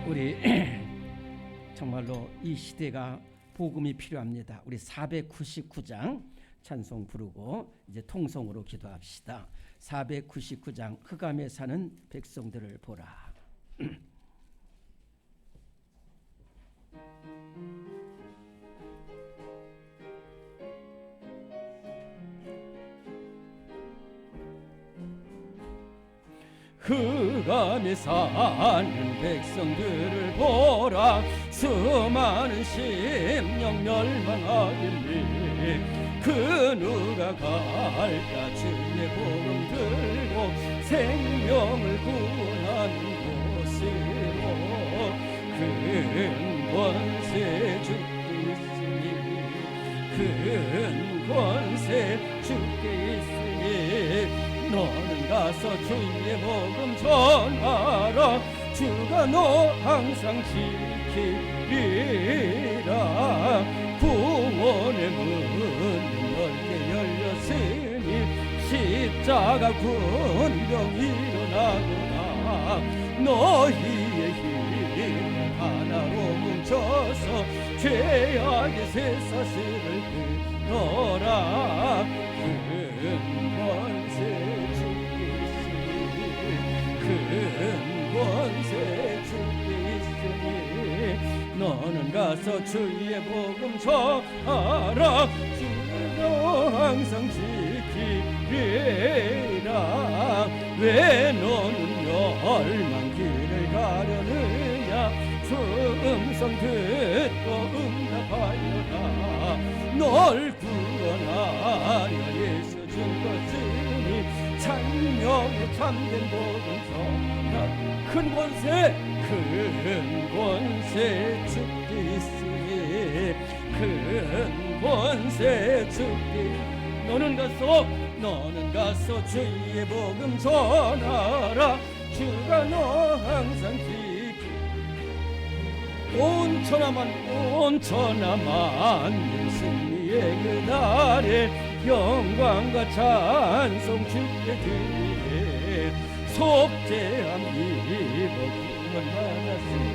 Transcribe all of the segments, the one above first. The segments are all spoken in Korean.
우리 정말로 이 시대가 복음이 필요합니다. 우리 499장 찬송 부르고 이제 통성으로 기도합시다. 499장 흑암에 사는 백성들을 보라. 흑암에 사는 백성들을 보라. 수많은 심령 멸망하겠니. 그 누가 갈까. 주의 복음 들고 생명을 구원하는 곳으로. 큰 권세 주께 있으니, 큰 권세 주께 있으니, 너는 가서 주의 복음 전하라. 주가 너 항상 지키리라. 구원의 문은 넓게 열렸으니 십자가 군병 일어나거나. 너희의 힘을 하나로 뭉쳐서 죄악의 쇠사슬을 끊어라. 큰 권세 큰 권세 주께 있으니, 너는 가서 주의 복음 전하라. 주가 항상 지키리라. 왜 너는 멸망 길을 가려느냐. 주 음성 듣고 응답하여라. 널 구원하려 예수 죽었으니 찬명의 참된 복음 전하. 큰 권세 주께 있으니, 큰 권세 주께. 너는 가서 주의 복음 전하라. 주가 너 항상 지키. 온 천하만 승리의 그날에 영광과 찬송 주께 드리네. 속죄함 입어 구원 받았으니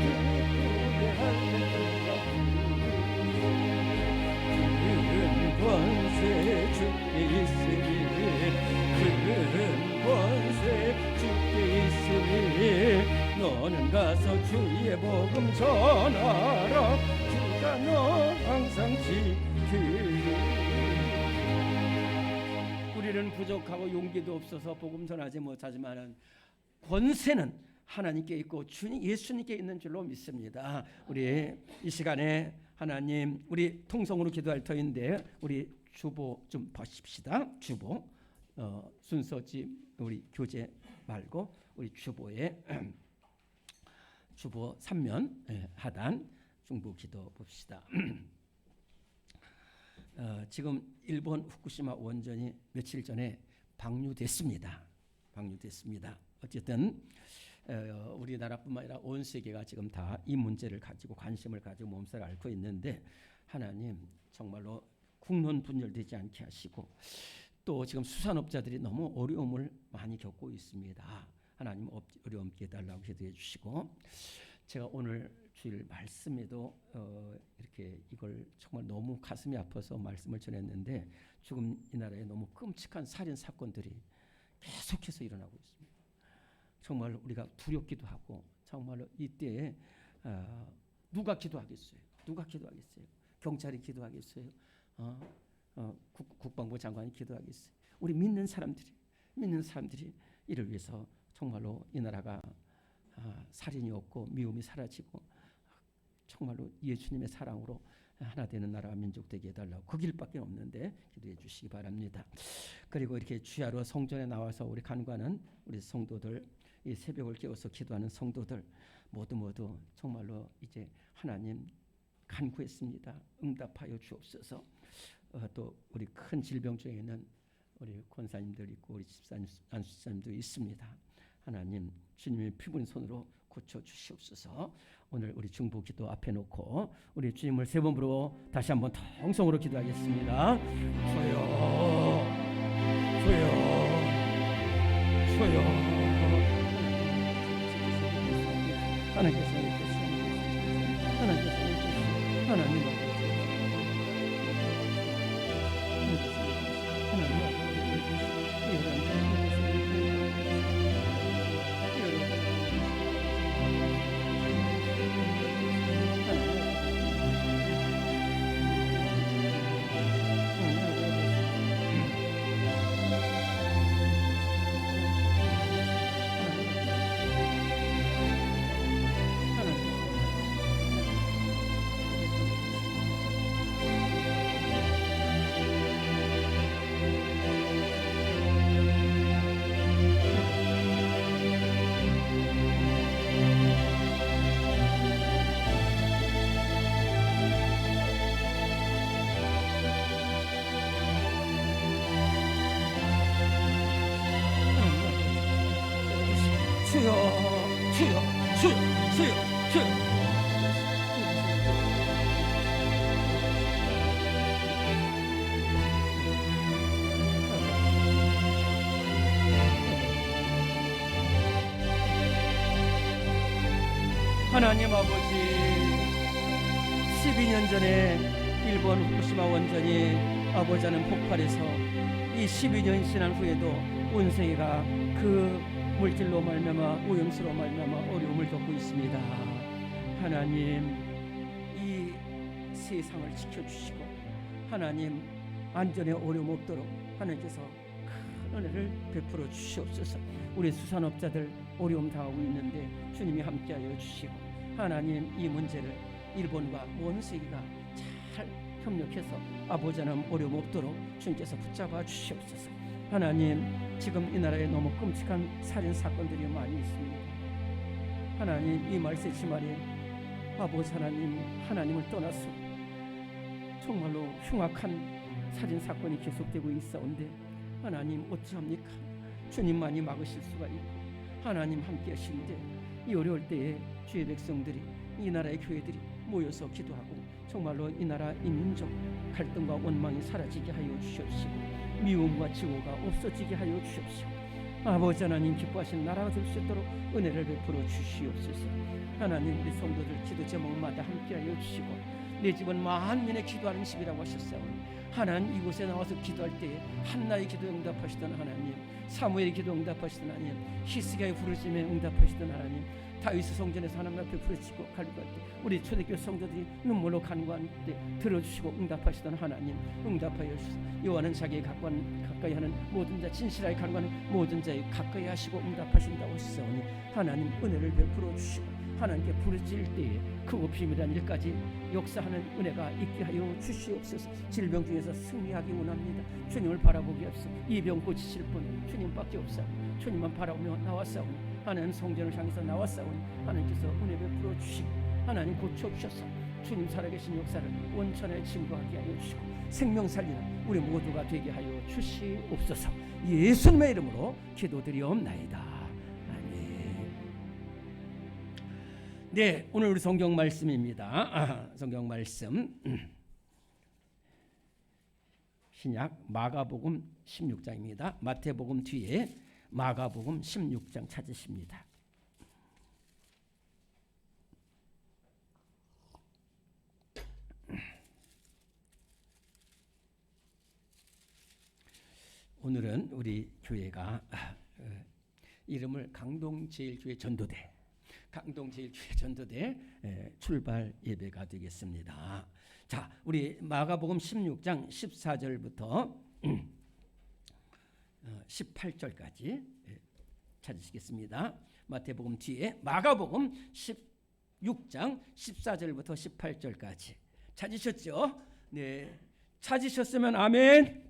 기쁘게 할렐루야. 큰 권세 주께 있으니, 큰 권세 주께 있으니, 너는 가서 주의 복음 전하라. 주가 너 항상 지키리. 우리는 부족하고 용기도 없어서 복음 전하지 못하지만 권세는 하나님께 있고 예수님께 있는 줄로 믿습니다. 우리 이 시간에 하나님, 우리 통성으로 기도할 터인데 우리 주보 좀 보십시다. 주보 순서지 우리 교재 말고 우리 주보에 주보 3면 하단 중보 기도 봅시다. 지금 일본 후쿠시마 원전이 며칠 전에 방류됐습니다. 어쨌든 우리나라뿐만 아니라 온 세계가 지금 다 이 문제를 가지고 관심을 가지고 몸살 앓고 있는데, 하나님 정말로 국론 분열되지 않게 하시고, 또 지금 수산업자들이 너무 어려움을 많이 겪고 있습니다. 하나님 어려움 깨달라고 기도해 주시고, 제가 오늘 주일 말씀에도 이렇게 이걸 정말 너무 가슴이 아파서 말씀을 전했는데, 지금 이 나라에 너무 끔찍한 살인 사건들이 계속해서 일어나고 있습니다. 정말 우리가 두렵기도 하고, 정말로 이때에 누가 기도하겠어요? 경찰이 기도하겠어요? 국방부 장관이 기도하겠어요? 우리 믿는 사람들이 이를 위해서 정말로 이 나라가 살인이 없고 미움이 사라지고 정말로 예수님의 사랑으로 하나 되는 나라와 민족 되게 해달라고, 그 길밖에 없는데 기도해 주시기 바랍니다. 그리고 이렇게 주야로 성전에 나와서 우리 간구하는 우리 성도들, 이 새벽을 깨워서 기도하는 성도들 모두 정말로 이제 하나님 간구했습니다. 응답하여 주옵소서. 또 우리 큰 질병 중에 있는 우리 권사님들 있고 우리 집사님, 안수사님도 있습니다. 하나님 주님의 피부인 손으로 고쳐주시옵소서. 오늘 우리 중보기도 앞에 놓고 우리 주님을 세 번 부르고 다시 한번 통성으로 기도하겠습니다. 주여 하나님께서 하나님 주여 주여 주여 주여 주여 하나님 아버지 12년 전에 일본 후쿠시마 원전이 아버지는 폭발해서 이 12년 지난 후에도 온 세계가 그 물질로 말미암아 오염수로 말미암아 어려움을 겪고 있습니다. 하나님 이 세상을 지켜주시고 하나님 안전에 어려움 없도록 하나님께서 큰 은혜를 베풀어 주시옵소서. 우리 수산업자들 어려움 당하고 있는데 주님이 함께하여 주시고 하나님 이 문제를 일본과 온 세계가 잘 협력해서 아버지 하나님 어려움 없도록 주님께서 붙잡아 주시옵소서. 하나님 지금 이 나라에 너무 끔찍한 살인 사건들이 많이 있습니다. 하나님 이 말세지 말에 아버지 하나님 하나님을 떠나서 정말로 흉악한 살인 사건이 계속되고 있사온데 하나님 어찌합니까? 주님만이 막으실 수가 있고 하나님 함께 하시는데 이 어려울 때에 주의 백성들이 이 나라의 교회들이 모여서 기도하고 정말로 이 나라 이 민족 갈등과 원망이 사라지게 하여 주시옵시고 미움과 증오가 없어지게 하여 주시옵시고 아버지 하나님 기뻐하신 나라가 될 수 있도록 은혜를 베풀어 주시옵소서. 하나님 우리 성도들 기도 제목마다 함께하여 주시고 내 집은 만민의 기도하는 집이라고 하셨사오니 하나님 이곳에 나와서 기도할 때에 한나의 기도 응답하시던 하나님 사무엘의 기도 응답하시던 하나님 히스기야의 부르짖음에 응답하시던 하나님 다윗의 성전에서 하나님 앞에 부르짖고 간구할 때 우리 초대교회 성도들이 눈물로 간구할 때 들어주시고 응답하시던 하나님 응답하여 주시옵소서. 여호와는 자기의 가까이 하는 모든 자 진실하게 간구하는 모든 자에 가까이 하시고 응답하신다고 하시사오니 하나님 은혜를 베풀어 주시고 하나님께 부르짖을 때에 크고 비밀한 일까지 역사하는 은혜가 있게 하여 주시옵소서. 질병 중에서 승리하기 원합니다. 주님을 바라보기 앞서 이 병 고치실 분 주님밖에 없사오니 주님만 바라보며 나왔사오니 하나님 성전을 향해서 나왔사오니 하나님께서 은혜 베풀어 주시고 하나님 고쳐주셔서 주님 살아계신 역사를 원천에 증거하게 하여 주시고 생명 살리는 우리 모두가 되게 하여 주시옵소서. 예수님의 이름으로 기도드리옵나이다. 아멘. 네, 오늘 우리 성경 말씀입니다. 성경 말씀 신약 마가복음 16장입니다. 마태복음 뒤에 마가복음 16장 찾으십니다. 오늘은 우리 교회가 이름을 강동제일교회 전도대 출발 예배가 되겠습니다. 자, 우리 마가복음 16장 14절부터 18절까지 찾으시겠습니다. 마태복음 뒤에 마가복음 16장 14절부터 18절까지 찾으셨죠? 네, 찾으셨으면 아멘.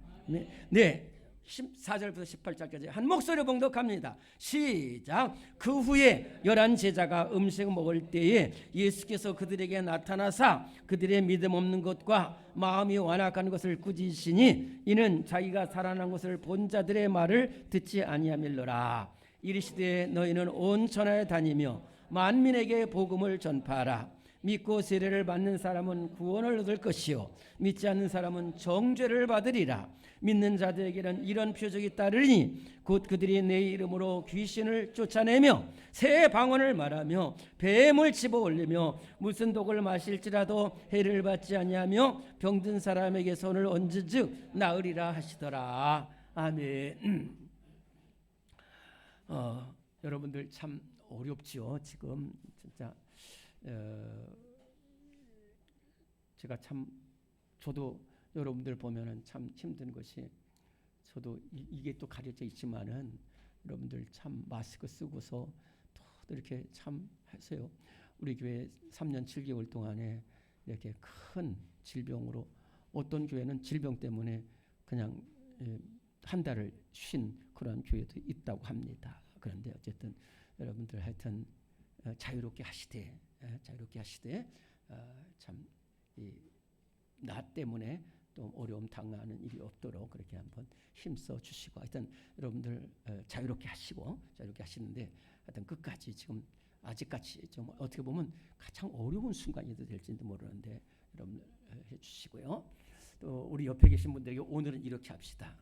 네. 14절부터 18절까지 한 목소리로 봉독합니다. 시작. 그 후에 11 제자가 음식을 먹을 때에 예수께서 그들에게 나타나사 그들의 믿음 없는 것과 마음이 완악한 것을 꾸짖으시니 이는 자기가 살아난 것을 본 자들의 말을 듣지 아니함일러라. 이르시되 너희는 온 천하에 다니며 만민에게 복음을 전파하라. 믿고 세례를 받는 사람은 구원을 얻을 것이요 믿지 않는 사람은 정죄를 받으리라. 믿는 자들에게는 이런 표적이 따르니 곧 그들이 내 이름으로 귀신을 쫓아내며 새 방언을 말하며 뱀을 집어올리며 무슨 독을 마실지라도 해를 받지 아니하며 병든 사람에게 손을 얹은즉 나으리라 하시더라. 아멘. 여러분들 참 어렵지요. 지금 진짜 제가 참 저도 여러분들 보면은 참 힘든 것이 저도 이게 또 가려져 있지만은 여러분들 참 마스크 쓰고서 또 이렇게 참 하세요. 우리 교회 3년 7개월 동안에 이렇게 큰 질병으로 어떤 교회는 질병 때문에 그냥 한 달을 쉰 그런 교회도 있다고 합니다. 그런데 어쨌든 여러분들 하여튼 자유롭게 하시되 참 나 때문에 또 어려움 당하는 일이 없도록 그렇게 한번 힘써 주시고 하여튼 여러분들 자유롭게 하시는데 하여튼 끝까지 지금 아직까지 좀 어떻게 보면 가장 어려운 순간이 될지도 모르는데 여러분들 해주시고요. 또 우리 옆에 계신 분들에게 오늘은 이렇게 합시다.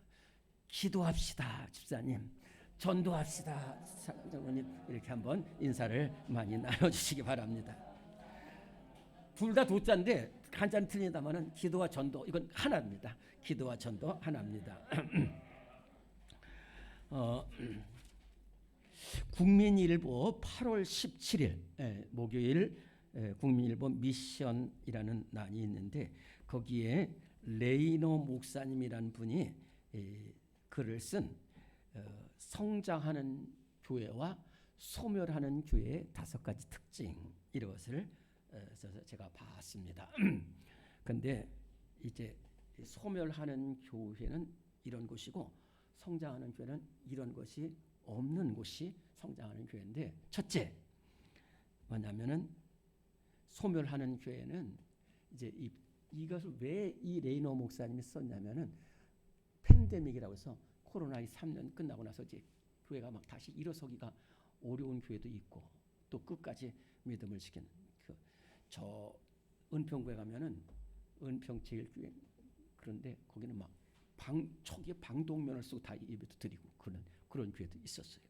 기도합시다. 집사님. 전도합시다. 장로님 이렇게 한번 인사를 많이 나눠주시기 바랍니다. 둘 다 도자인데 한자는 틀리다마는 기도와 전도 이건 하나입니다. 기도와 전도 하나입니다. 국민일보 8월 17일 목요일 국민일보 미션이라는 난이 있는데 거기에 레이너 목사님이라는 분이 글을 쓴 성장하는 교회와 소멸하는 교회의 5가지 특징 이것을 제가 봤습니다. 근데 이제 소멸하는 교회는 이런 곳이고 성장하는 교회는 이런 것이 없는 곳이 성장하는 교회인데 첫째 뭐냐면은 소멸하는 교회는 이제 이것을 왜 이 레이너 목사님이 썼냐면은 팬데믹이라고 해서 코로나 3년 끝나고 나서 이제 교회가 막 다시 일어서기가 어려운 교회도 있고 또 끝까지 믿음을 지키는 저 은평구에 가면은 은평 제일교회 그런데 거기는 막 초기에 방독면을 쓰고 다 예배도 드리고 그런 교회도 있었어요.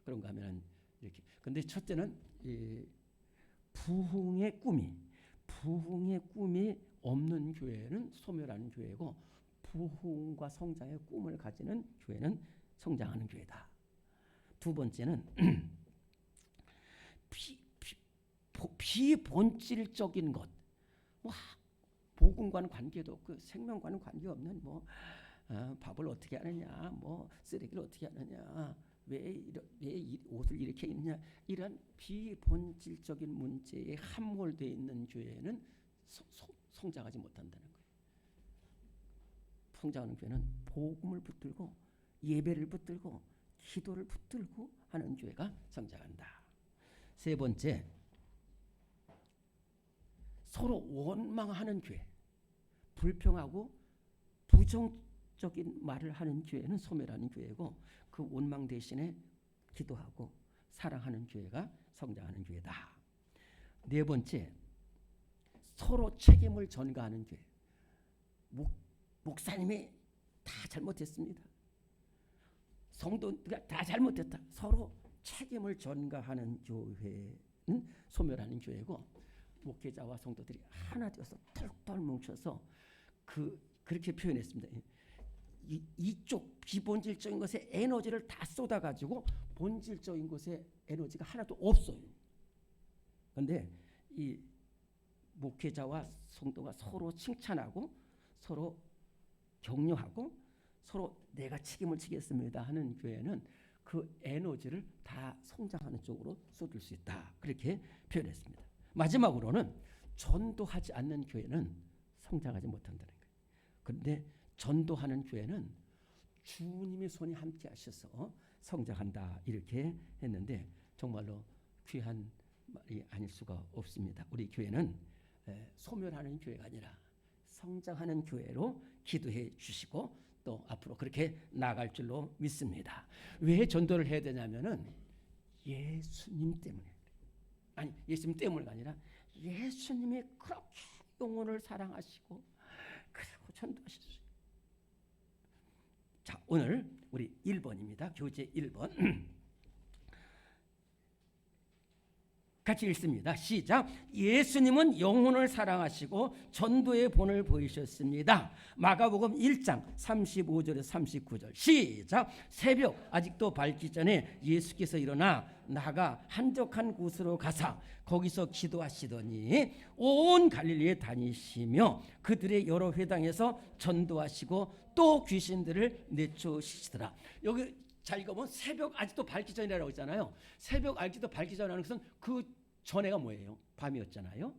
그런가 하면은 이렇게 근데 첫째는 부흥의 꿈이 없는 교회는 소멸하는 교회고 부흥과 성장의 꿈을 가지는 교회는 성장하는 교회다. 두 번째는 비본질적인 것, 뭐 복음과는 관계도 없고 생명과는 관계없는 뭐 밥을 어떻게 하느냐, 뭐 쓰레기를 어떻게 하느냐, 왜 옷을 이렇게 입냐 이런 비본질적인 문제에 함몰되어 있는 교회는 성장하지 못한다는 거예요. 성장하는 교회는 복음을 붙들고 예배를 붙들고 기도를 붙들고 하는 교회가 성장한다. 세 번째, 서로 원망하는 교회, 불평하고 부정적인 말을 하는 교회는 소멸하는 교회고 그 원망 대신에 기도하고 사랑하는 교회가 성장하는 교회다. 네 번째, 서로 책임을 전가하는 교회. 목사님이 다 잘못했습니다. 성도가 다 잘못했다. 서로 책임을 전가하는 교회는 소멸하는 교회고 목회자와 성도들이 하나 되어서 털털 뭉쳐서 그렇게 표현했습니다. 이쪽 비본질적인 것에 에너지를 다 쏟아가지고 본질적인 것에 에너지가 하나도 없어요. 그런데 이 목회자와 성도가 서로 칭찬하고 서로 격려하고 서로 내가 책임을 지겠습니다 하는 교회는 그 에너지를 다 성장하는 쪽으로 쏟을 수 있다. 그렇게 표현했습니다. 마지막으로는 전도하지 않는 교회는 성장하지 못한다는 거예요. 그런데 전도하는 교회는 주님의 손이 함께 하셔서 성장한다. 이렇게 했는데 정말로 귀한 말이 아닐 수가 없습니다. 우리 교회는 소멸하는 교회가 아니라 성장하는 교회로 기도해 주시고 또 앞으로 그렇게 나아갈 줄로 믿습니다. 왜 전도를 해야 되냐면은 예수님 때문에. 아니 예수님 때문이 아니라 예수님이 그렇게 영혼을 사랑하시고 그리고 전도하셨어요. 자, 오늘 우리 1번입니다. 교재 1번. 같이 읽습니다. 시작. 예수님은 영혼을 사랑하시고 전도의 본을 보이셨습니다. 마가복음 1장 35절에서 39절. 시작. 새벽 아직도 밝기 전에 예수께서 일어나 나가 한적한 곳으로 가사 거기서 기도하시더니 온 갈릴리에 다니시며 그들의 여러 회당에서 전도하시고 또 귀신들을 내쫓으시더라. 여기 잘 읽어보면 새벽 아직도 밝기 전이라고 했잖아요. 새벽 아직도 밝기 전이라는 것은 그 전에가 뭐예요? 밤이었잖아요.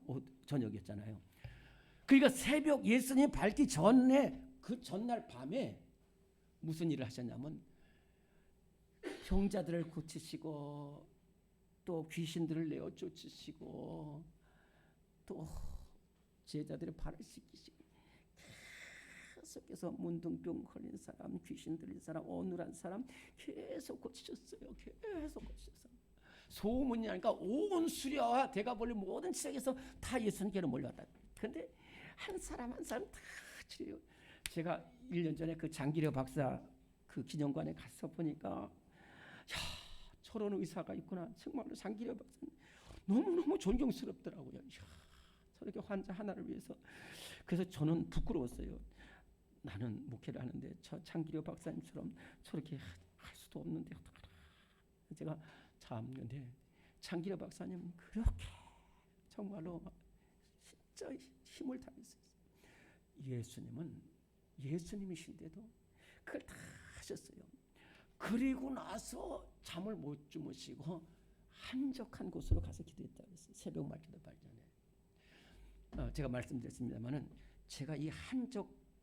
저녁이었잖아요. 그러니까 새벽 예수님 밝기 전에 그 전날 밤에 무슨 일을 하셨냐면 병자들을 고치시고 또 귀신들을 내어 쫓으시고 또 제자들의 발을 씻기시고 계속해서 문둥병 걸린 사람, 귀신 들린 사람, 어눌한 사람 계속 고치셨어요. 계속 고치셨어요. 소문이 나니까 온 수리아와 대가볼리 모든 지역에서 다 예수님께로 몰려왔다. 그런데 한 사람 한 사람 다 치료. 제가 1년 전에 그 장기려 박사 그 기념관에 가서 보니까 야, 저런 의사가 있구나. 정말로 장기려 박사님 너무너무 존경스럽더라고요. 야, 저렇게 환자 하나를 위해서. 그래서 저는 부끄러웠어요. 나는 목회를 하는데 저 장기려 박사님처럼 저렇게 할 수도 없는데 어떡하나. 제가 참 근데 장기려 박사님 그렇게 정말로 진짜 힘을 다했어요. 예수님은 예수님이신데도 그걸 다 하셨어요. 그리고 나서 잠을 못 주무시고 한적한 곳으로 가서 기도했다고 했어요. 새벽 말기도 발전에. 제가 말씀드렸습니다마는 제가 이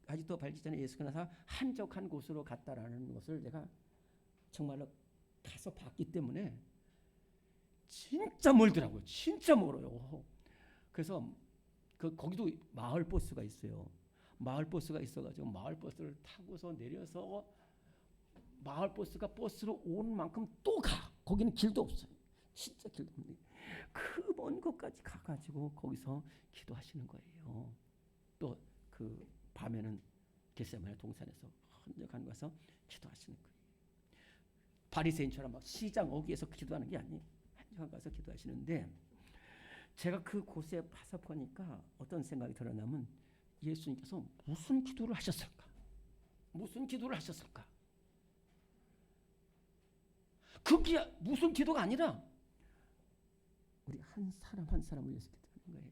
아직도 밝기 전에 예수가 나서 한적한 곳으로 갔다라는 것을 내가 정말로 가서 봤기 때문에 진짜 멀더라고요. 진짜 멀어요. 그래서 거기도 마을 버스가 있어요. 마을 버스가 있어가지고 마을 버스를 타고서 내려서 마을 버스가 버스로 온 만큼 또 가. 거기는 길도 없어요. 진짜 길도 없는데 그 먼 곳까지 가가지고 거기서 기도하시는 거예요. 또 그 밤에는 겟세마네 동산에서 한적한 곳에서 기도하시는 거예요. 바리새인처럼 막 시장 어귀에서 기도하는 게 아니에요. 한적한 곳에서 기도하시는데 제가 그 곳에 가서 보니까 어떤 생각이 들었냐면 예수님께서 무슨 기도를 하셨을까? 무슨 기도를 하셨을까? 그게 무슨 기도가 아니라 우리 한 사람 한 사람을 위해서 기도하는 거예요.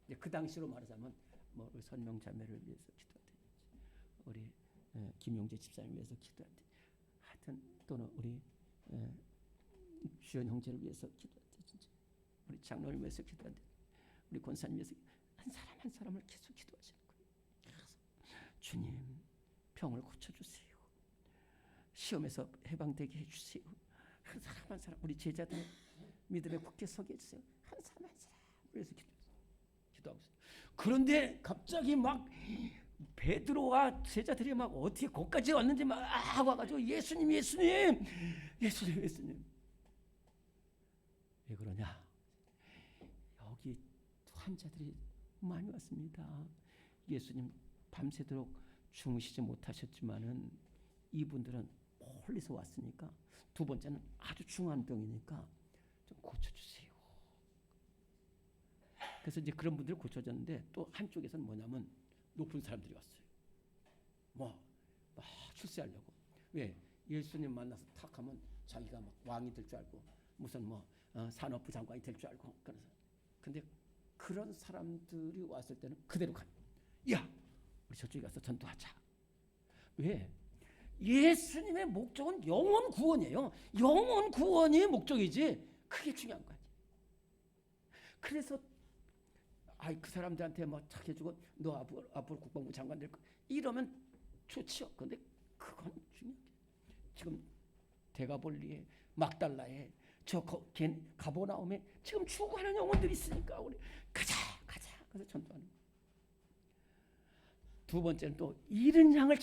이제 그 당시로 말하자면 뭐 선명자매를 위해서 기도하든지 우리 김용재 집사님을 위해서 기도하든지 하여튼 또는 우리 주연 형제를 위해서 기도하든지 우리 장로를 위해서 기도하든지 우리 권사님 위해서 한 사람 한 사람을 계속 기도하시는 거예요. 그래서 주님 병을 고쳐주세요. 시험에서 해방되게 해주세요. 한 사람 한 사람 우리 제자들 믿음에 굳게 서게 해주세요. 한 사람 한 사람 그래서 기도하고 있어요. 그런데 갑자기 막 베드로와 제자들이 막 어떻게 거기까지 왔는지 막 와가지고 예수님 예수님 예수님 예수님 왜 그러냐? 여기 환자들이 많이 왔습니다. 예수님 밤새도록 주무시지 못하셨지만은 이분들은 멀리서 왔으니까 두 번째는 아주 중요한 병이니까 좀 고쳐주세요. 그래서 이제 그런 분들이 고쳐졌는데 또 한쪽에서는 뭐냐면 높은 사람들이 왔어요. 막 출세하려고. 왜? 예수님 만나서 탁 하면 자기가 막 왕이 될 줄 알고 무슨 산업부 장관이 될 줄 알고 그래서 근데 그런 사람들이 왔을 때는 그대로 가. 야, 우리 저쪽에 가서 전도하자. 왜? 예수님의 목적은 영혼 구원이에요. 영혼 구원이 목적이지. 그게 중요한 거지. 그래서 그 사람들한테 뭐 착 해주고 너 앞으로 국방부 장관 될 거 이러면 좋지요. 근데 그건 중요해. 지금 대가볼리에 막달라에 가버나움에 지금 죽어가는 영혼들이 있으니까 우리 가자. 그래서 전도하는 거예요. 두 번째는 또 잃은 양을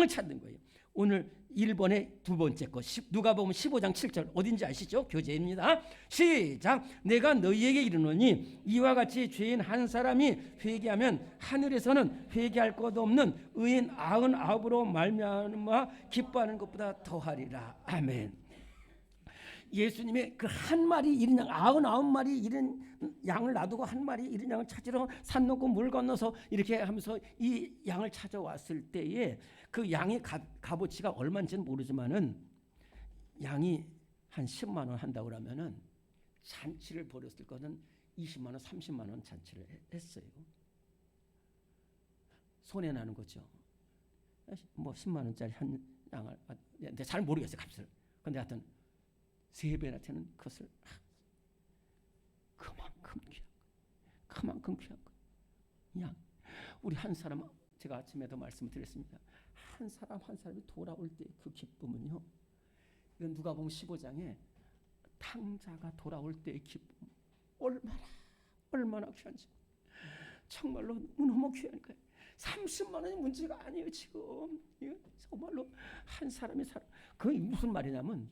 찾는 거예요. 오늘 1번의 두 번째 거 누가복음 15장 7절 어딘지 아시죠? 교재입니다. 시작. 내가 너희에게 이르노니 이와 같이 죄인 한 사람이 회개하면 하늘에서는 회개할 것 없는 의인 99으로 말미암아 기뻐하는 것보다 더하리라. 아멘. 예수님의 그 한 마리 잃은 양, 99마리 잃은 양을 놔두고 한 마리 잃은 양을 찾으러 산 넘고 물 건너서 이렇게 하면서 이 양을 찾아왔을 때에 그 양의 값어치가 얼마인지는 모르지만은 양이 한 10만 원 한다고 그러면은 잔치를 벌였을 거는 20만 원, 30만 원 잔치를 했어요. 손해 나는 거죠. 뭐 10만 원짜리 한 양을, 잘 모르겠어요 값을. 근데 하여튼 세 배한테는 그것을 그만큼 귀한 거. 양. 우리 한 사람, 제가 아침에도 말씀을 드렸습니다. 한 사람이 돌아올 때 그 기쁨은요. 이건 누가복음 15장에 탕자가 돌아올 때의 기쁨 얼마나 귀한지. 정말로 너무 귀한 거예요. 30만 원이 문제가 아니에요 지금. 정말로 한 사람이 그게 무슨 말이냐면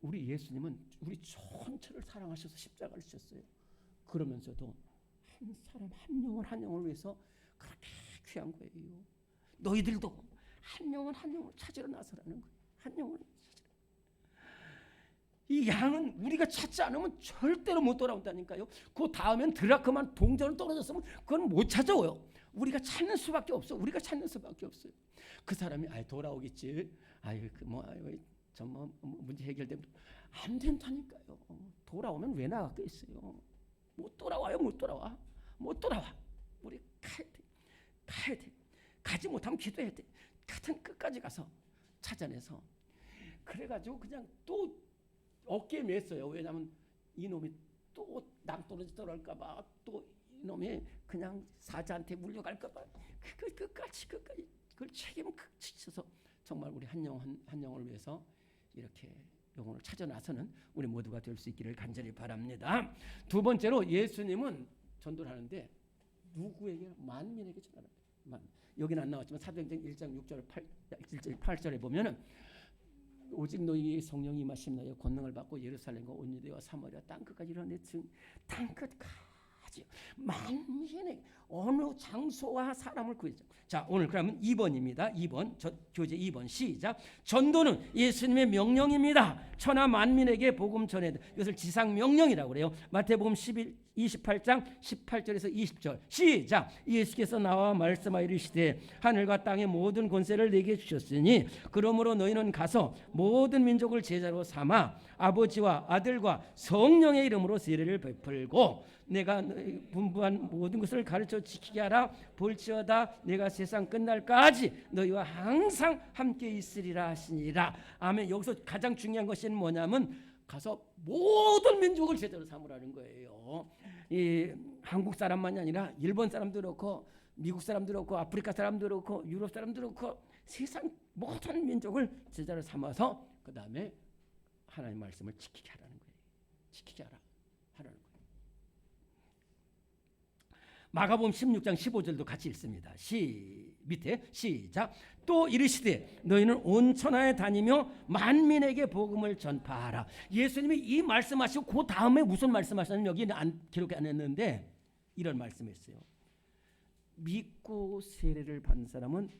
우리 예수님은 우리 전체를 사랑하셔서 십자가를 지셨어요. 그러면서도 한 사람 한 영을 위해서 그렇게 귀한 거예요. 너희들도 한 영을 찾으러 나서라는 거예요. 한 영을 찾으러. 이 양은 우리가 찾지 않으면 절대로 못 돌아온다니까요. 그 다음엔 드라크만 동전을 떨어졌으면 그건 못 찾아요. 우리가 찾는 수밖에 없어. 그 사람이 돌아오겠지. 문제 해결되면 안 된다니까요. 돌아오면 왜 나가겠어요? 못 돌아와. 우리 가야 돼. 가지 못하면 기도해야 돼. 같은 끝까지 가서 찾아내서 그래가지고 그냥 또 어깨에 맸어요. 왜냐하면 이놈이 또 낭떠러지 떨어질까봐, 또 이놈이 그냥 사자한테 물려갈까봐 그걸 끝까지 그걸 책임을 지쳐서 정말 우리 한 영을 위해서 이렇게 영혼을 찾아 나서는 우리 모두가 될 수 있기를 간절히 바랍니다. 두 번째로 예수님은 전도를 하는데 누구에게? 만민에게 전하는. 여기는 안 나왔지만 사도행전 1장 6절 8절에 보면은 오직 너희의 성령이 임하심나여 권능을 받고 예루살렘과 온 유대와 사마리아 땅끝까지 이르러 내 땅끝까지 만민의 어느 장소와 사람을 구했죠. 자, 오늘 그러면 2번입니다. 2번 교재 2번 시작. 전도는 예수님의 명령입니다. 천하 만민에게 복음 전해야 돼. 이것을 지상 명령이라고 그래요. 마태복음 28장 18절에서 20절 시작. 예수께서 나와 말씀하여 이르시되 하늘과 땅의 모든 권세를 내게 주셨으니 그러므로 너희는 가서 모든 민족을 제자로 삼아 아버지와 아들과 성령의 이름으로 세례를 베풀고 내가 분부한 모든 것을 가르쳐 지키게 하라. 볼지어다 내가 세상 끝날까지 너희와 항상 함께 있으리라 하시니라. 아멘. 여기서 가장 중요한 것은 뭐냐면 가서 모든 민족을 제자로 삼으라는 거예요. 이 한국 사람만이 아니라 일본 사람도 그렇고 미국 사람도 그렇고 아프리카 사람도 그렇고 유럽 사람도 그렇고 세상 모든 민족을 제자로 삼아서 그 다음에 하나님의 말씀을 지키게 하라는 거예요. 지키게 하라는 거예요. 마가복음 16장 15절도 같이 읽습니다. 밑에 시작. 또 이르시되 너희는 온 천하에 다니며 만민에게 복음을 전파하라. 예수님이 이 말씀하시고 그 다음에 무슨 말씀하셨는지 여기는 기록 안 했는데 이런 말씀했어요. 믿고 세례를 받는 사람은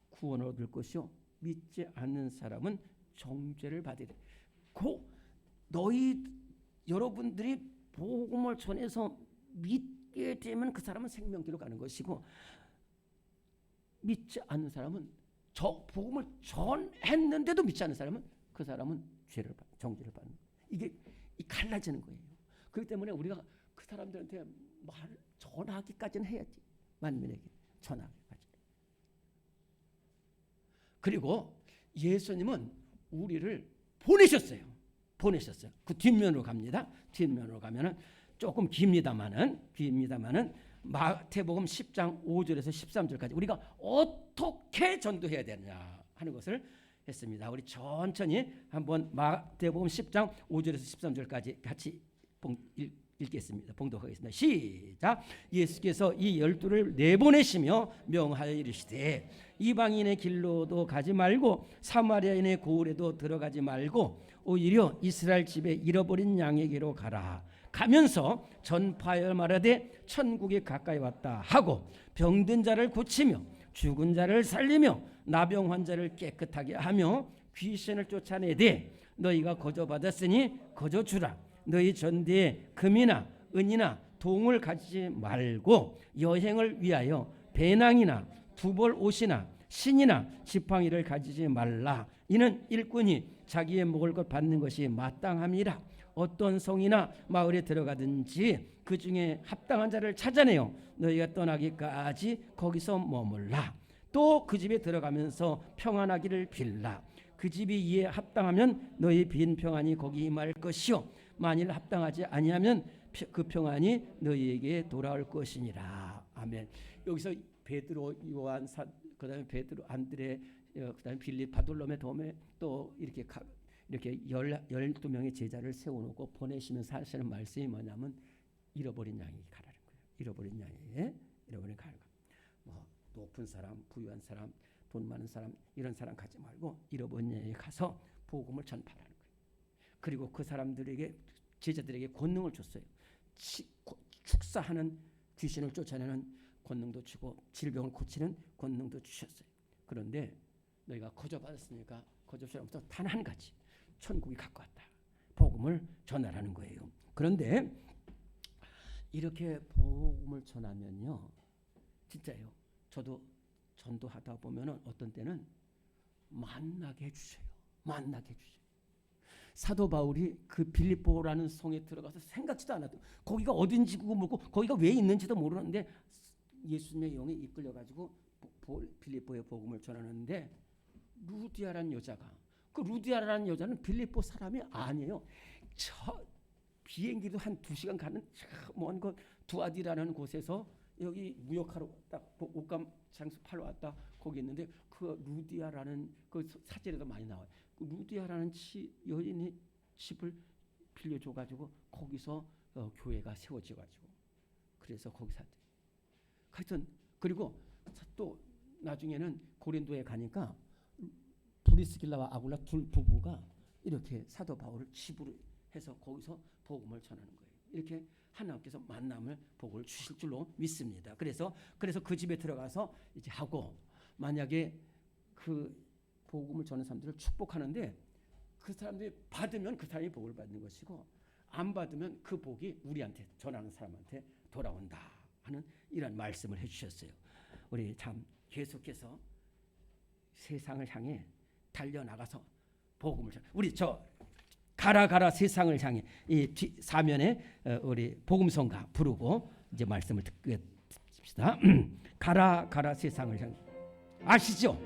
구원을 얻을 것이요 믿지 않는 사람은 정죄를 받으리라. 여러분들이 복음을 전해서 믿게 되면 그 사람은 생명길로 가는 것이고 믿지 않는 사람은 복음을 전했는데도 믿지 않는 사람은 그 사람은 정죄를 받는 거예요. 이게 갈라지는 거예요. 그렇기 때문에 우리가 그 사람들한테 말을 전하기까지는 해야지. 만민에게 전하기까지. 그리고 예수님은 우리를 보내셨어요. 그 뒷면으로 갑니다. 뒷면으로 가면은 조금 깁니다마는 마태복음 10장 5절에서 13절까지 우리가 어떻게 전도해야 되느냐 하는 것을 했습니다. 우리 천천히 한번 마태복음 10장 5절에서 13절까지 같이 읽겠습니다. 봉독하겠습니다. 시작. 예수께서 이 12를 내보내시며 명하여 이르시되 이방인의 길로도 가지 말고 사마리아인의 고을에도 들어가지 말고 오히려 이스라엘 집에 잃어버린 양에게로 가라. 가면서 전파하여 말하되 천국이 가까이 왔다 하고 병든 자를 고치며 죽은 자를 살리며 나병 환자를 깨끗하게 하며 귀신을 쫓아내되 너희가 거저 받았으니 거저 주라. 너희 전대에 금이나 은이나 동을 가지지 말고 여행을 위하여 배낭이나 두벌 옷이나 신이나 지팡이를 가지지 말라. 이는 일꾼이 자기의 먹을 것 받는 것이 마땅함이라. 어떤 성이나 마을에 들어가든지 그 중에 합당한 자를 찾아내어 너희가 떠나기까지 거기서 머물라. 또 그 집에 들어가면서 평안하기를 빌라. 그 집이 이에 합당하면 너희 빈 평안이 거기 임할 것이요 만일 합당하지 아니하면 그 평안이 너희에게 돌아올 것이니라. 아멘. 여기서 베드로, 요한, 그다음에 베드로, 안드레, 그다음에 빌립, 바돌로메, 도메 또 이렇게 12명의 제자를 세워놓고 보내시면서 하시는 말씀이 뭐냐면 잃어버린 양이 가라는 거예요. 잃어버린 양이 잃어버린 가라. 뭐 높은 사람, 부유한 사람, 돈 많은 사람 이런 사람 가지 말고 잃어버린 양에 가서 복음을 전파하는 거예요. 그리고 그 사람들에게 제자들에게 권능을 줬어요. 축사하는 귀신을 쫓아내는 권능도 주고 질병을 고치는 권능도 주셨어요. 그런데 너희가 거저 받았으니까 거저 주면서 단 한 가지 천국이 가까웠다. 복음을 전하라는 거예요. 그런데 이렇게 복음을 전하면요, 진짜요. 저도 전도하다 보면은 어떤 때는 만나게 해주세요. 만나게 해주세요. 사도 바울이 그 빌립보라는 성에 들어가서 생각지도 않아도 거기가 어딘지 모르고 거기가 왜 있는지도 모르는데 예수님의 영에 이끌려가지고 빌립보의 복음을 전하는데 루디아라는 여자가 그 루디아라는 여자는 빌립보 사람이 아니에요. 저 비행기도 한 2시간 가는 먼 그 두아디라는 곳에서 여기 무역하러 왔다 옷감 장수 팔러 왔다 거기 있는데 그 루디아라는 그 사진에도 많이 나와요. 그 루디아라는 여인이 집을 빌려줘가지고 거기서 교회가 세워져가지고 그래서 거기 살대. 하여튼 그리고 또 나중에는 고린도에 가니까 브리스길라와 아굴라 둘 부부가 이렇게 사도 바울을 집으로 해서 거기서 복음을 전하는 거예요. 이렇게 하나님께서 만남을 복을 주실 줄로 믿습니다. 그래서 그 집에 들어가서 이제 하고 만약에 그 복음을 전하는 사람들을 축복하는데 그 사람들이 받으면 그 사람이 복을 받는 것이고 안 받으면 그 복이 우리한테 전하는 사람한테 돌아온다 하는 이런 말씀을 해주셨어요. 우리 참 계속해서 세상을 향해 달려나가서 복음을 우리 가라 세상을 향해 이 사면에 우리 복음성가 부르고 이제 말씀을 듣겠습니다. 가라 세상을 향해 아시죠?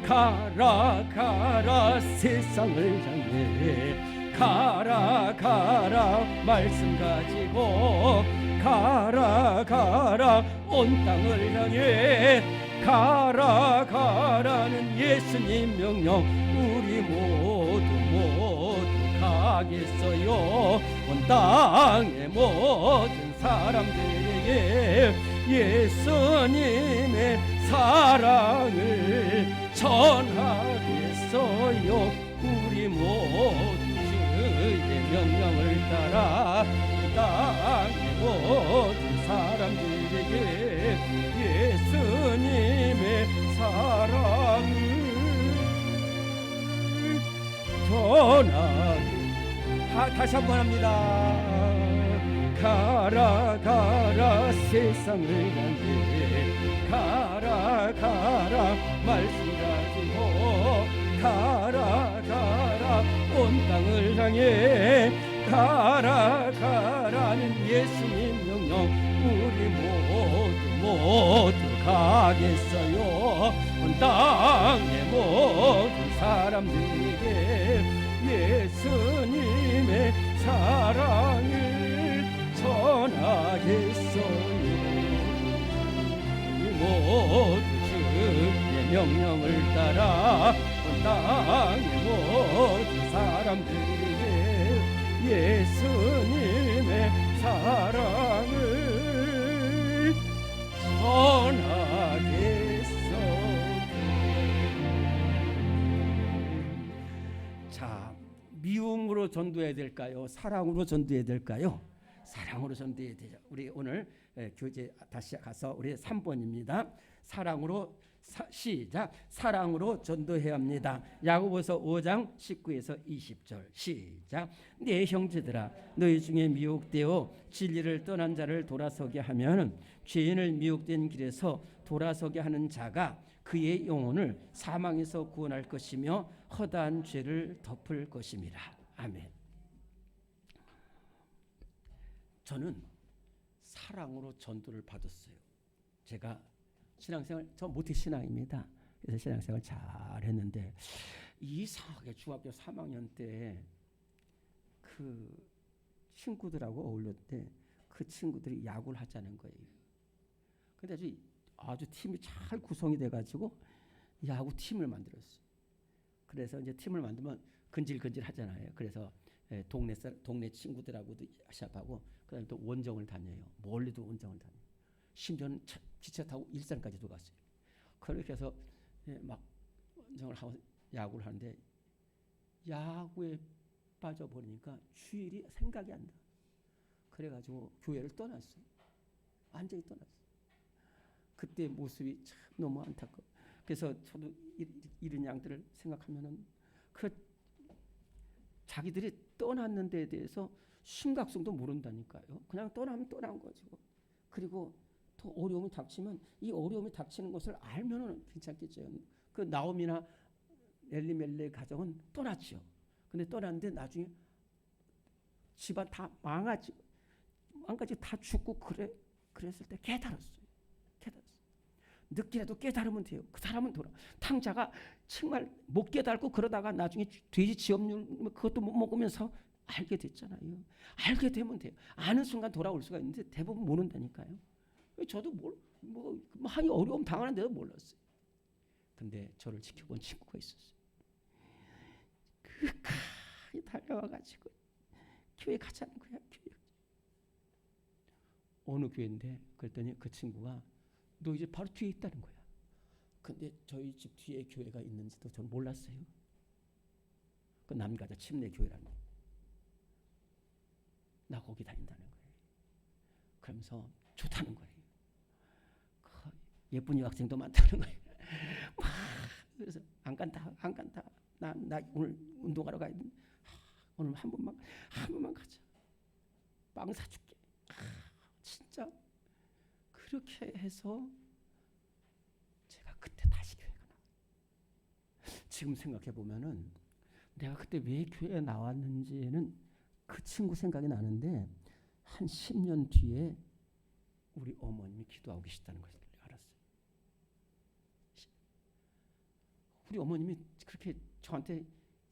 가라 세상을 향해 가라 말씀 가지고 가라 온 땅을 향해 가라는 예수님 명령 우리 모두 가겠어요. 온 땅의 모든 사람들에게 예수님의 사랑을 전하겠어요. 우리 모두 주의 명령을 따라 땅의 모든 사람들에게 예수님의 사랑을 전하게. 다시 한번 합니다. 가라 세상을 향해 가라 말씀 가지고 가라 온 땅을 향해 가라는 예수님 명령 우리 모두 가겠어요. 온 땅의 모든 사람들에게 예수님의 사랑을 전하겠어요. 모두 주의 명령을 따라 온 땅의 모든 사람들에게 예수님의 사랑을 전하겠소. 자, 미움으로 전도해야 될까요? 사랑으로 전도해야 될까요? 사랑으로 전도해야 되죠. 우리 오늘 교재 다시 가서 우리 3번입니다. 사랑으로 시작. 사랑으로 전도해야 합니다. 야고보서 5장 19에서 20절 시작. 내 형제들아 너희 중에 미혹되어 진리를 떠난 자를 돌아서게 하면 죄인을 미혹된 길에서 돌아서게 하는 자가 그의 영혼을 사망에서 구원할 것이며 허다한 죄를 덮을 것입니다. 아멘. 저는 사랑으로 전도를 받았어요. 제가 신앙생활, 저 모태 신앙입니다. 그래서 신앙생활 잘 했는데 이상하게 중학교 3학년 때 그 친구들하고 어울렸는데 그 친구들이 야구를 하자는 거예요. 근데 아주 팀이 잘 구성이 돼가지고 야구 팀을 만들었어요. 그래서 이제 팀을 만들면 근질근질 하잖아요. 그래서 동네 친구들하고도 시합하고 그다음에 또 원정을 다녀요. 멀리도 원정을 다녀요. 심지어는 기차 타고 일산까지도 갔어요. 그렇게 해서 막 원정을 하고 야구를 하는데 야구에 빠져버리니까 주일이 생각이 안 나. 그래가지고 교회를 떠났어요. 완전히 떠났어요. 그때 모습이 참 너무 안타까워. 그래서 저도 이런 양들을 생각하면은 그 자기들이 떠났는 데에 대해서 심각성도 모른다니까요. 그냥 떠나면 떠난 거죠. 그리고 또 어려움이 닥치면 이 어려움이 닥치는 것을 알면은 괜찮겠죠. 그 나오미나 엘리멜레 가정은 떠났죠. 근데 떠났는데 나중에 집안 다 망가지고 다 죽고 그랬을 때 깨달았어요. 늦게라도 깨달으면 돼요. 그 사람은 돌아. 탕자가 정말 못 깨달고 그러다가 나중에 돼지 지업률 그것도 못 먹으면서 알게 됐잖아요. 알게 되면 돼요. 아는 순간 돌아올 수가 있는데 대부분 모른다니까요. 저도 많이 어려움 당하는데도 몰랐어요. 근데 저를 지켜본 친구가 있었어요. 끝까지 달려와가지고 교회 가자는 거야. 교회. 어느 교회인데 그랬더니 그 친구가 너 이제 바로 뒤에 있다는 거야. 근데 저희 집 뒤에 교회가 있는지도 저는 몰랐어요. 그 남가자 침례 교회라는 거. 나 거기 다닌다는 거예요. 그러면서 좋다는 거예요. 예쁜 여학생도 많다는 거예요. 그래서 안 간다. 나 오늘 운동하러 가야 돼. 오늘 한 번만 가자. 빵 사줄게. 진짜 그렇게 해서 제가 그때 다시 교회가 나와요. 지금 생각해 보면은 내가 그때 왜 교회에 나왔는지는 그 친구 생각이 나는데 한 10년 뒤에 우리 어머님이 기도하고 계시다는 것을 알았어요. 우리 어머님이 그렇게 저한테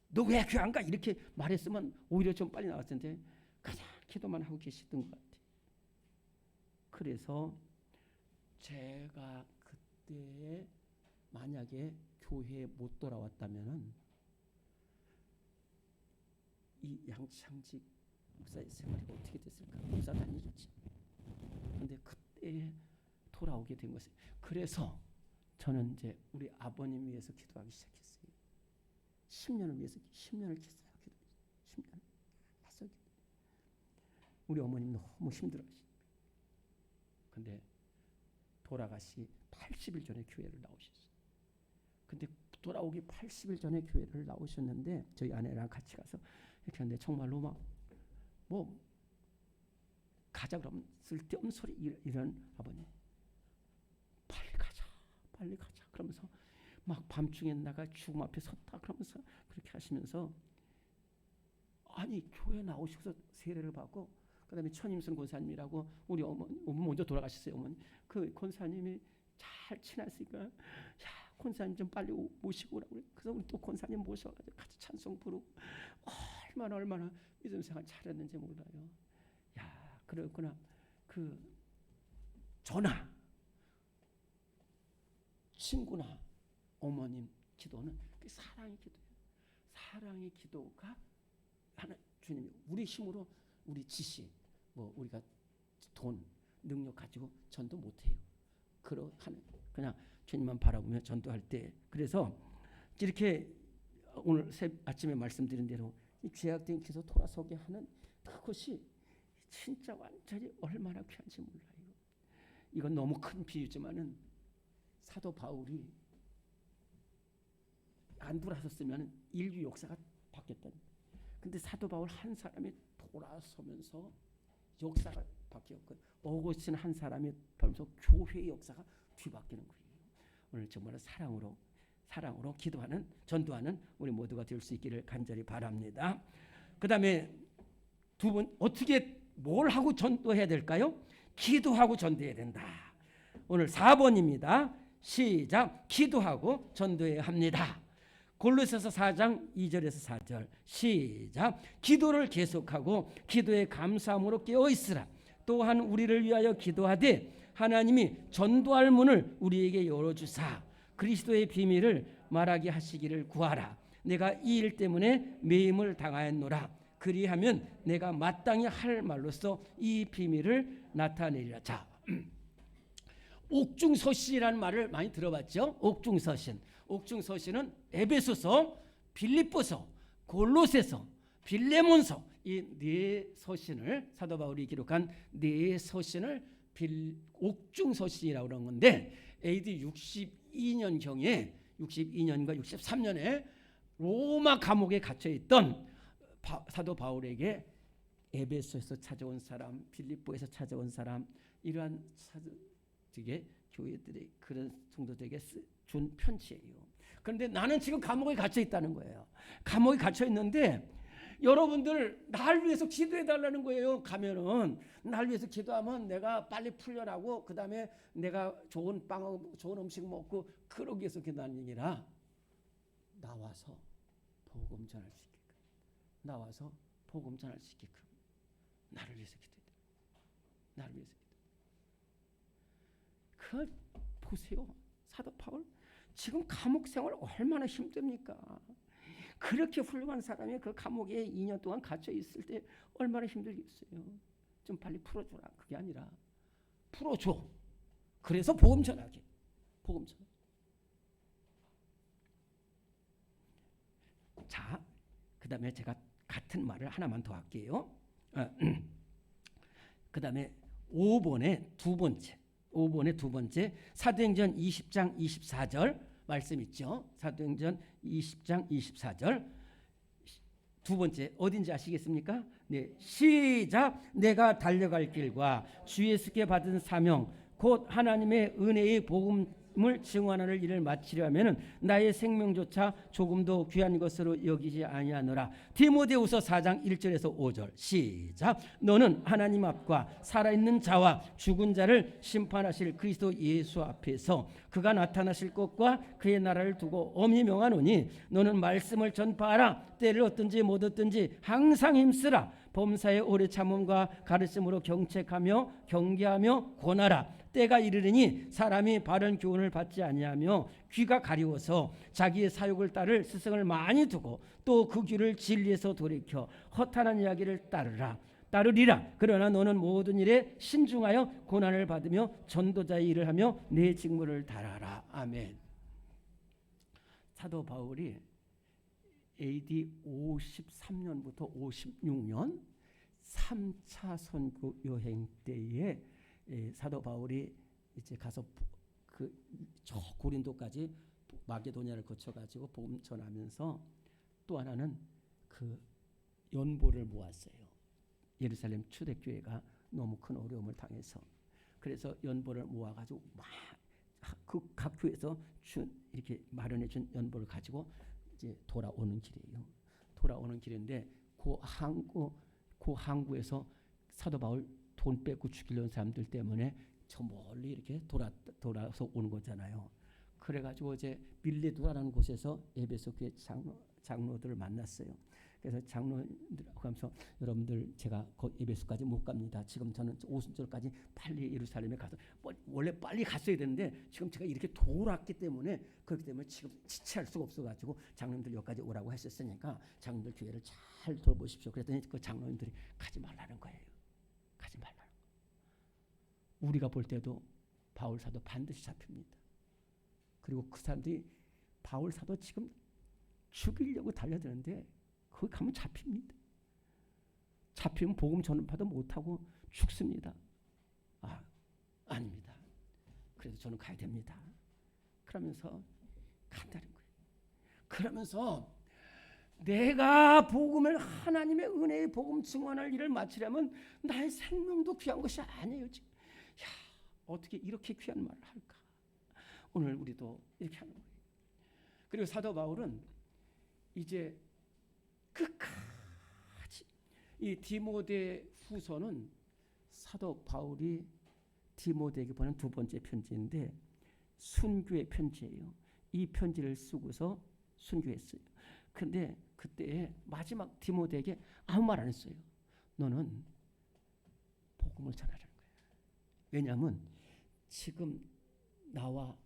너 왜 교회 안 가? 이렇게 말했으면 오히려 좀 빨리 나왔을 텐데 그냥 기도만 하고 계시던 것 같아요. 그래서 제가 그때 만약에 교회에 못 돌아왔다면은 이 양창직 목사의 생활이 어떻게 됐을까? 목사 다니겠지. 그런데 그때 돌아오게 된 것이 그래서 저는 이제 우리 아버님 위해서 기도하기 시작했어요. 10년을 위해서 10년을 계속 기도했어요. 10년 했어요. 우리 어머님 너무 힘들어하시죠. 근데 돌아가시 80일 전에 교회를 나오셨어요. 근데 돌아오기 80일 전에 교회를 나오셨는데 저희 아내랑 같이 가서 이렇게 하는데 정말로 막 가자 그러면 쓸데없는 소리 이런 아버님 빨리 가자 그러면서 막 밤중에 나가 죽음 앞에 섰다 그러면서 그렇게 하시면서 아니 교회 나오셔서 세례를 받고 그다음에 천임순 권사님이라고 우리 어머니 먼저 돌아가셨어요. 어머니 그 권사님이 잘 친하시니까 야 권사님 좀 빨리 모시고 오라고 그래. 그래서 우리 또 권사님 모셔가지고 같이 찬송 부르고 얼마나 믿음 생활 잘했는지 몰라요. 야 그렇구나. 그 전화 친구나 어머님 기도는 그 사랑의 기도예요. 사랑의 기도가 하나 주님이 우리 힘으로 우리 지식 뭐 우리가 돈 능력 가지고 전도 못해요. 그냥 주님만 바라보며 전도할 때 그래서 이렇게 오늘 아침에 말씀드린 대로 이 죄악된 기도 돌아서게 하는 그것이 진짜 완전히 얼마나 귀한지 몰라요. 이건 너무 큰 비유지만은 사도 바울이 안 돌아섰으면 인류 역사가 바뀌었다. 근데 사도 바울 한 사람이 돌아서면서 역사가 바뀌었고 어거스틴 한 사람이 벌면서 교회의 역사가 뒤바뀌는 거예요. 오늘 정말 사랑으로 기도하는 전도하는 우리 모두가 될 수 있기를 간절히 바랍니다. 그 다음에 두 번 어떻게 뭘 하고 전도해야 될까요? 기도하고 전도해야 된다. 오늘 4번입니다. 시작. 기도하고 전도해야 합니다. 골로새서 4장 2절에서 4절 시작. 기도를 계속하고 기도에 감사함으로 깨어있으라. 또한 우리를 위하여 기도하되 하나님이 전도할 문을 우리에게 열어주사 그리스도의 비밀을 말하게 하시기를 구하라. 내가 이 일 때문에 매임을 당하였노라. 그리하면 내가 마땅히 할 말로써 이 비밀을 나타내리라. 자, 옥중서신이라는 말을 많이 들어봤죠? 옥중서신. 옥중서신은 에베소서, 빌립보서, 골로새서, 빌레몬서 이 네 서신을 사도 바울이 기록한 네 서신을 옥중서신이라고 그러는 건데 AD 62년경에 62년과 63년에 로마 감옥에 갇혀 있던 사도 바울에게 에베소에서 찾아온 사람, 빌립보에서 찾아온 사람 이러한 되게 교회들의 그런 성도들에게 준 편지예요. 그런데 나는 지금 감옥에 갇혀 있다는 거예요. 감옥에 갇혀 있는데 여러분들 날 위해서 기도해 달라는 거예요. 가면은 날 위해서 기도하면 내가 빨리 풀려나고 그 다음에 내가 좋은 빵하고 좋은 음식 먹고 그러기 위해서 기도하는 얘기라 나와서 복음 전할 수 있게끔 나와서 복음 전할 수 있게끔 나를 위해서 기도해. 나를 위해서 기도해. 그 보세요. 사도 바울 지금 감옥 생활 얼마나 힘듭니까? 그렇게 훌륭한 사람이 그 감옥에 2년 동안 갇혀 있을 때 얼마나 힘들겠어요. 좀 빨리 풀어줘라. 그게 아니라 풀어줘. 그래서 복음 전하게. 복음 전하게. 자, 그 다음에 제가 같은 말을 하나만 더 할게요. 그 다음에 5번의 두 번째 사도행전 20장 24절 말씀 있죠. 사도행전 20장 24절 두 번째 어딘지 아시겠습니까? 네, 시작. 내가 달려갈 길과 주 예수께 받은 사명 곧 하나님의 은혜의 복음을 증언하는 일을 마치려 하면은 나의 생명조차 조금도 귀한 것으로 여기지 아니하노라. 디모데후서 4장 1절에서 5절 시작. 너는 하나님 앞과 살아있는 자와 죽은 자를 심판하실 그리스도 예수 앞에서 그가 나타나실 것과 그의 나라를 두고 엄히 명하노니 너는 말씀을 전파하라. 때를 얻든지 못 얻든지 항상 힘쓰라. 범사의 오래 참음과 가르침으로 경책하며 경계하며 권하라. 때가 이르리니 사람이 바른 교훈을 받지 아니하며 귀가 가리워서 자기의 사욕을 따를 스승을 많이 두고 또 그 귀를 진리에서 돌이켜 허탄한 이야기를 따르리라. 그러나 너는 모든 일에 신중하여 고난을 받으며 전도자의 일을 하며 내 직무를 다하라. 아멘. 사도 바울이 AD 53년부터 56년 3차 선교 여행 때에 사도 바울이 이제 가서 저 고린도까지 마게도냐를 거쳐가지고 복음 전하면서 또 하나는 그 연보를 모았어요. 예루살렘 초대교회가 너무 큰 어려움을 당해서 그래서 연보를 모아가지고 그 각 교회에서 이렇게 마련해준 연보를 가지고 이제 돌아오는 길이에요. 돌아오는 길인데 그 항구에서 사도 바울 돈 뺏고 죽이려는 사람들 때문에 저 멀리 이렇게 돌아서 오는 거잖아요. 그래가지고 이제 밀레도라는 곳에서 에베소 교회 장로들을 만났어요. 그래서 장로님들하고 하면서 여러분들 제가 에베소까지 못 갑니다. 지금 저는 오순절까지 빨리 예루살렘에 가서 원래 빨리 갔어야 되는데 지금 제가 이렇게 돌았기 때문에 그렇기 때문에 지금 지체할 수가 없어가지고 장로님들 여기까지 오라고 했었으니까 장로님들 교회를 잘 돌보십시오. 그랬더니 그 장로님들이 가지 말라는 거예요. 가지 말라는 거. 우리가 볼 때도 바울 사도 반드시 잡힙니다. 그리고 그 사람들이 바울 사도 지금 죽이려고 달려드는데 거기 가면 잡힙니다. 잡히면 복음 전파도 못하고 죽습니다. 아닙니다. 그래도 저는 가야 됩니다. 그러면서 간다는 거예요. 그러면서 내가 복음을 하나님의 은혜의 복음 증언할 일을 마치려면 나의 생명도 귀한 것이 아니에요. 지금. 어떻게 이렇게 귀한 말을 할까? 오늘 우리도 이렇게 하는 거예요. 그리고 사도 바울은 이제 끝까지 이 디모데 후서는 사도 바울이 디모데에게 보낸 두 번째 편지인데 순교의 편지예요. 이 편지를 쓰고서 순교했어요. 근데 그때 마지막 디모데에게 아무 말 안 했어요. 너는 복음을 전하라는 거예요. 왜냐하면 지금 나와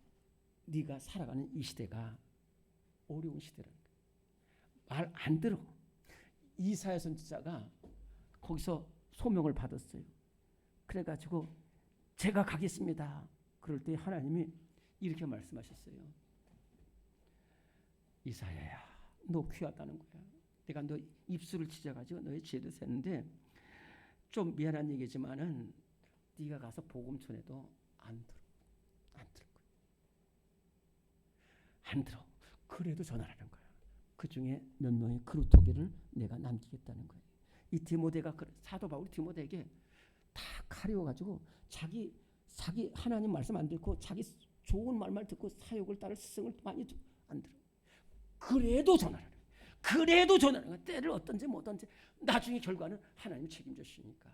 네가 살아가는 이 시대가 어려운 시대라는 거예요. 말 안 들어. 이사야 선지자가 거기서 소명을 받았어요. 그래가지고 제가 가겠습니다. 그럴 때 하나님이 이렇게 말씀하셨어요. 이사야야, 너 귀하다는 거야. 내가 너 입술을 찢어가지고 너의 죄를 샜는데 좀 미안한 얘기지만은 네가 가서 복음 전해도 안 들어. 안 들어. 그래도 전하라는 거야. 그 중에 몇 명의 그루터기를 내가 남기겠다는 거예요. 이 디모데가 사도 바울이 디모데에게 다 가려워가지고 자기 하나님 말씀 안 듣고 자기 좋은 말만 듣고 사욕을 따를 스승을 많이 안 들어. 그래도 전하라는 거야. 그래도 전하라는 거야. 때를 어떤지 뭐든지 나중에 결과는 하나님이 책임져주시니까.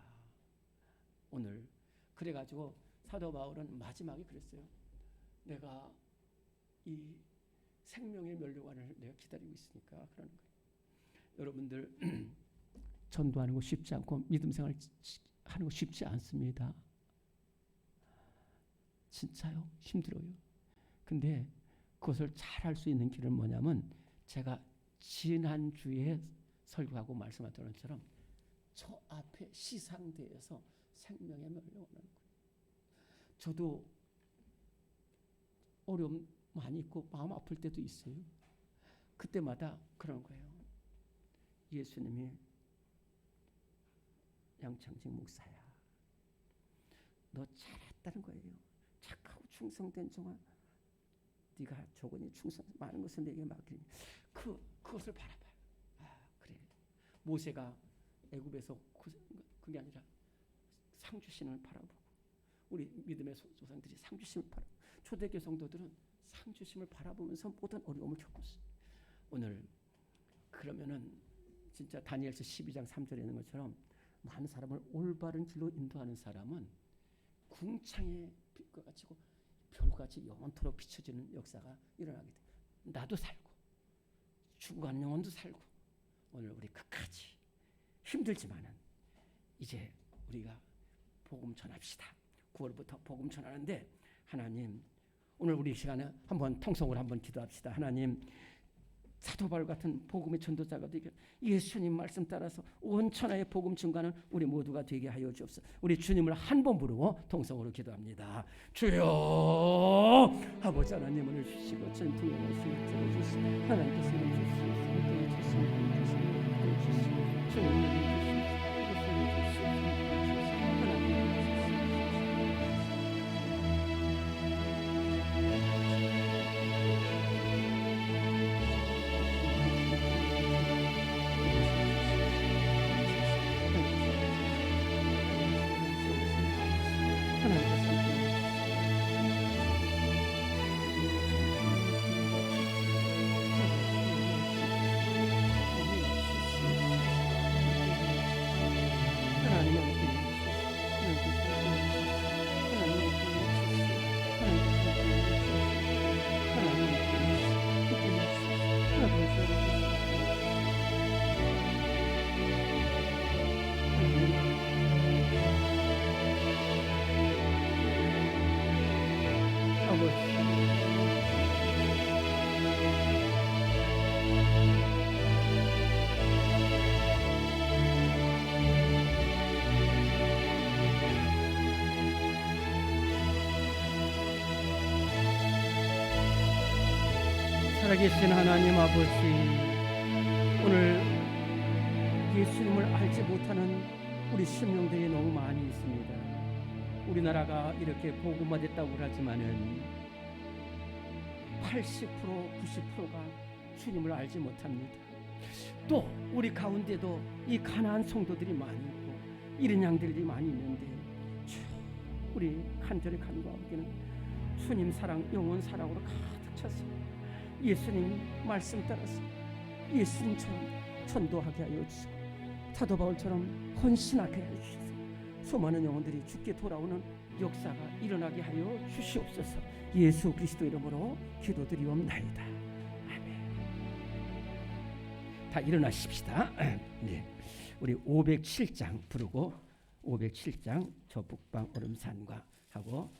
오늘 그래가지고 사도 바울은 마지막에 그랬어요. 내가 이 생명의 면류관을 내가 기다리고 있으니까 그러는 거예요. 여러분들 전도하는 거 쉽지 않고 믿음 생활 하는 거 쉽지 않습니다. 진짜요. 힘들어요. 근데 그것을 잘 할 수 있는 길은 뭐냐면 제가 지난주에 설교하고 말씀하던 것처럼 저 앞에 시상대에서 생명의 면류관을 하는 거예요. 저도 어려움 많이 있고 마음 아플 때도 있어요. 그때마다 그런 거예요. 예수님이 양창직 목사야. 너 잘했다는 거예요. 착하고 충성된 종아. 네가 조건이 충성 많은 것을 내게 맡기니 그것을 바라봐요. 그래. 모세가 애굽에서 그게 아니라 상 주시는 바라보고 우리 믿음의 조상들이 상 주심을 바라보고 초대교회 성도들은 상 주심을 바라보면서 모든 어려움을 겪었어요. 오늘 그러면은 진짜 다니엘서 12장 3절에 있는 것처럼 많은 사람을 올바른 길로 인도하는 사람은 궁창의 빛과 같이 별같이 영원토록 비춰지는 역사가 일어나게 돼. 나도 살고 죽어가는 영혼도 살고 오늘 우리 끝까지 힘들지만은 이제 우리가 복음 전합시다. 9월부터 복음 전하는데 하나님 오늘 우리 시간에 한번 통성으로 한번 기도합시다. 하나님 사도 바울 같은 복음의 전도자가 되게 예수님 말씀 따라서 온 천하의 복음 증가는 우리 모두가 되게 하여 주옵소서. 우리 주님을 한 번 부르고 통성으로 기도합니다. 주여 아버지 하나님 은혜를 주시고 주님 풍요한 말씀을 들어주시고 하나님께서 은혜를 주시고 주님 살아계신 하나님 아버지, 오늘 예수님을 알지 못하는 우리 심령들이 너무 많이 있습니다. 우리나라가 이렇게 복음화됐다고 하지만은 80%, 90%가 주님을 알지 못합니다. 또 우리 가운데도 이 가난한 성도들이 많이 있고 이런 양들이 많이 있는데, 우리 간절히 간구하기는 주님 사랑, 영원 사랑으로 가득 차서 예수님 말씀 따라서 예수님처럼 전도하게 하여 주시고 사도 바울처럼 헌신하게 하여 주셔서 수많은 영혼들이 주께 돌아오는 역사가 일어나게 하여 주시옵소서. 예수 그리스도 이름으로 기도드리옵나이다. 아멘. 다 일어나십시다. 네, 우리 507장 부르고 507장 저 북방 오름산과 하고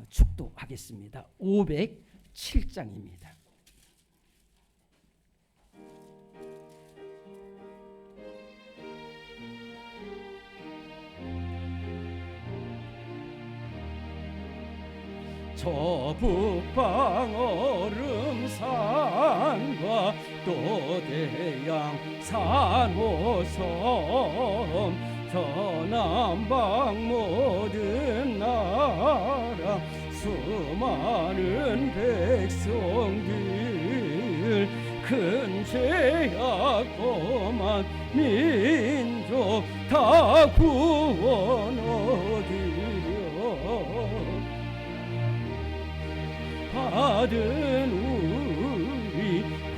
축도하겠습니다. 507장입니다. 저 북방 오름산과 또 대양 산호섬 저 남방 모든 나라 수많은 백성들 큰 죄악 범한 민족 다 구원 얻으려 받은 우리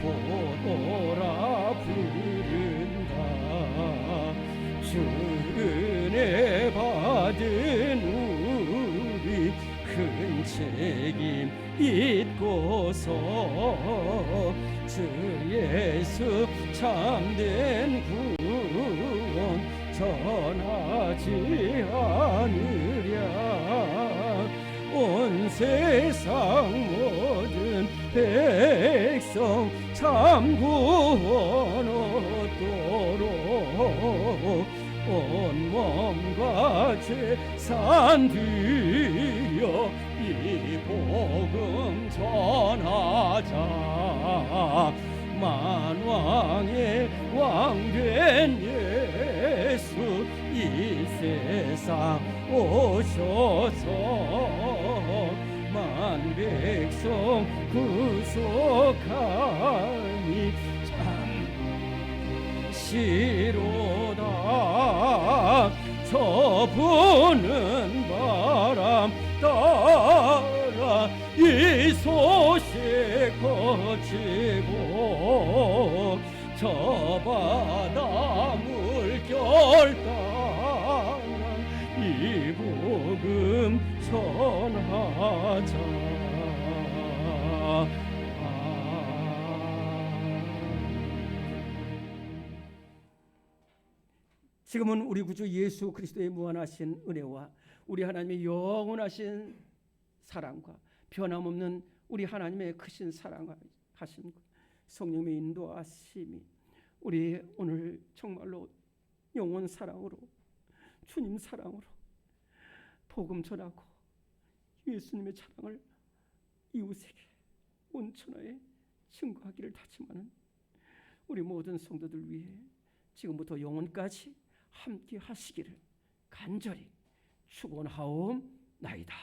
고도라 부른다. 주 은혜 받은 우리 큰 책임 잊고서 주 예수 참된 구원 전하지 않으랴. 온 세상 모든 백성 참 구원 얻도록 온 몸과 재산 드려 이 복음 전하자. 만왕의 왕된 예수 이 세상 오셔서 만 백성 구속하니 참 시로다. 저 부는 바람 따라 이 소식 거치고 저 바다 물결 따라 이 복음 전하자. 지금은 우리 구주 예수 그리스도의 무한하신 은혜와 우리 하나님의 영원하신 사랑과 변함없는 우리 하나님의 크신 사랑하심과 성령의 인도하심이 우리 오늘 정말로 영원 사랑으로 주님 사랑으로 복음 전하고 예수님의 사랑을 이웃에게 온 천하에 증거하기를 다짐하는 우리 모든 성도들 위해 지금부터 영원까지 함께 하시기를 간절히 축원하옵나이다.